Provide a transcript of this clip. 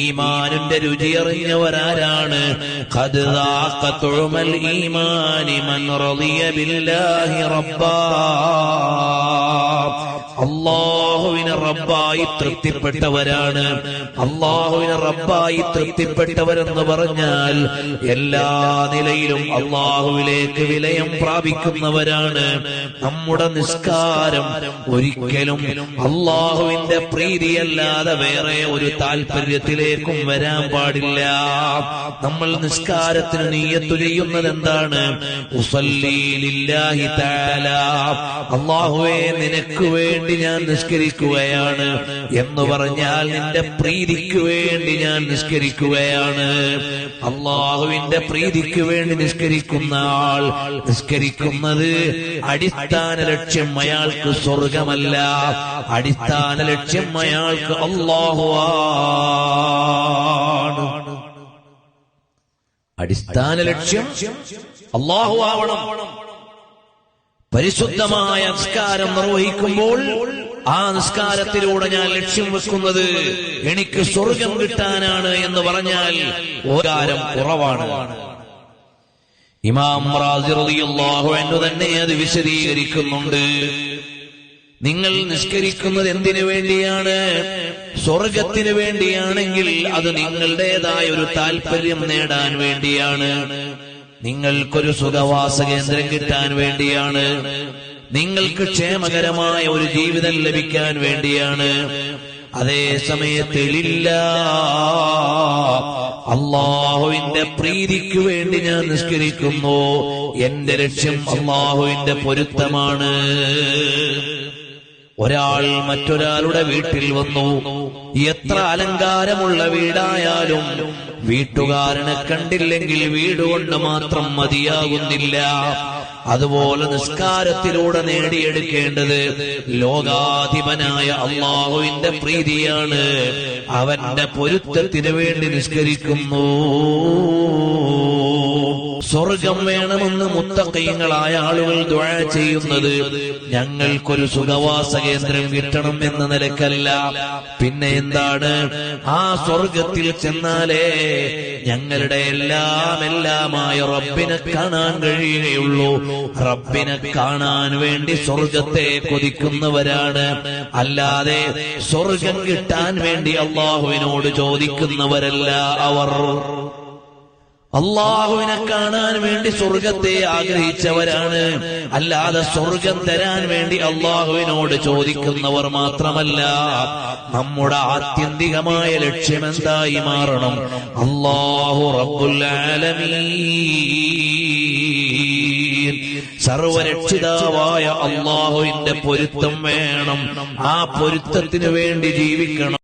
ഈമാനിന്റെ രുചിയറിഞ്ഞവരാരാണ്? ഖദ് ദാഖ തുഅമൽ ഈമാനി മൻ റളിയ ബില്ലാഹി റബ്ബാ. അല്ലാഹുവിനെ റബ്ബായി തൃപ്തിപ്പെട്ടവരാണ്. അല്ലാഹുവിനെ റബ്ബായി തൃപ്തിപ്പെട്ടവരെന്ന് പറഞ്ഞാൽ എല്ലാ നിലയിലും അല്ലാഹുവിലേക്ക് വിലയം പ്രാപിക്കുന്നവരാണ്. നമ്മുടെ നിസ്കാരം ഒരിക്കലും അല്ലാഹുവിന്റെ പ്രീതിയല്ലാതെ വേറെ ഒരു താല്പര്യത്തിലേക്കും വരാൻ പാടില്ല. നമ്മൾ നിസ്കാരത്തിന് നിയ്യത്ത് ചെയ്യുന്നത് എന്താണ്? ഉസല്ലി ലില്ലാഹി തആല, അല്ലാഹുവേ നിനക്ക് വേണ്ടി ഞാൻ നിസ്കരിക്കുകയാണ് എന്ന് പറഞ്ഞാൽ നിന്റെ പ്രീതിക്ക് വേണ്ടി ഞാൻ നിസ്കരിക്കുകയാണ്. അല്ലാഹുവിന്റെ പ്രീതിക്ക് വേണ്ടി നിസ്കരിക്കുന്ന ആൾ നിസ്കരിക്കുന്നത് അടിസ്ഥാന ലക്ഷ്യം അയാൾക്ക് സ്വർഗമല്ല, അടിസ്ഥാന ലക്ഷ്യം അയാൾക്ക് അല്ലാഹു ആണ്. അടിസ്ഥാന ലക്ഷ്യം അല്ലാഹു ആവണം. പരിശുദ്ധമായ നിസ്കാരം നിർവഹിക്കുമ്പോൾ ആ നിസ്കാരത്തിലൂടെ ഞാൻ ലക്ഷ്യം വെക്കുന്നത് എനിക്ക് സ്വർഗം കിട്ടാനാണ് എന്ന് പറഞ്ഞാൽ ഓകാരം കുറവാണ്. ഇമാം റാസി റളിയല്ലാഹു അൻഹു തന്നെ അത് വിശദീകരിക്കുന്നുണ്ട്. നിങ്ങൾ നിസ്കരിക്കുന്നത് എന്തിനു വേണ്ടിയാണ്? സ്വർഗത്തിന് വേണ്ടിയാണെങ്കിൽ അത് നിങ്ങളുടേതായ ഒരു താല്പര്യം നേടാൻ വേണ്ടിയാണ്, നിങ്ങൾക്കൊരു സുഖവാസ കേന്ദ്രം കിട്ടാൻ വേണ്ടിയാണ്, നിങ്ങൾക്ക് ക്ഷേമകരമായ ഒരു ജീവിതം ലഭിക്കാൻ വേണ്ടിയാണ്. അതേ സമയത്ത് അല്ലാഹുവിന്റെ പ്രീതിക്ക് വേണ്ടി ഞാൻ നിസ്കരിക്കുന്നു, എന്റെ ലക്ഷ്യം അല്ലാഹുവിന്റെ പൊരുത്തമാണ്. ഒരാൾ മറ്റൊരാളുടെ വീട്ടിൽ വന്നു. എത്ര അലങ്കാരമുള്ള വീടായാലും വീട്ടുകാരനെ കണ്ടില്ലെങ്കിൽ വീടുകൊണ്ട് മാത്രം മതിയാകുന്നില്ല. അതുപോലെ നിസ്കാരത്തിലൂടെ നേടിയെടുക്കേണ്ടത് ലോകാധിപനായ അല്ലാഹുവിന്റെ പ്രീതിയാണ്. അവന്റെ പൊരുത്തത്തിന് വേണ്ടി നിസ്കരിക്കുന്നു. സ്വർഗം വേണമെന്ന് മുത്തഖീങ്ങളായ ആളുകൾ ദുആ ചെയ്യുന്നത് ഞങ്ങൾക്കൊരു സുഖവാസ കേന്ദ്രം കിട്ടണം എന്ന നിലക്കല്ല. പിന്നെ എന്താണ്? ആ സ്വർഗത്തിൽ ചെന്നാലേ ഞങ്ങളുടെ എല്ലാമായ റബ്ബിനെ കാണാൻ കഴിയുകയുള്ളൂ. റബ്ബിനെ കാണാൻ വേണ്ടി സ്വർഗത്തെ കൊതിക്കുന്നവരാണ്. അല്ലാതെ സ്വർഗം കിട്ടാൻ വേണ്ടി അല്ലാഹുവിനോട് ചോദിക്കുന്നവരല്ല അവർ. അല്ലാഹുവിനെ കാണാൻ വേണ്ടി സ്വർഗത്തെ ആഗ്രഹിച്ചവരാണ്. അല്ലാതെ സ്വർഗം തരാൻ വേണ്ടി അല്ലാഹുവിനോട് ചോദിക്കുന്നവർ മാത്രമല്ല. നമ്മുടെ ആത്യന്തികമായ ലക്ഷ്യം എന്തായി മാറണം? അല്ലാഹു റബ്ബുൽ ആലമീൻ, സർവരക്ഷിതാവായ അല്ലാഹുവിന്റെ പൊരുത്തം വേണം. ആ പൊരുത്തത്തിന് വേണ്ടി ജീവിക്കണം.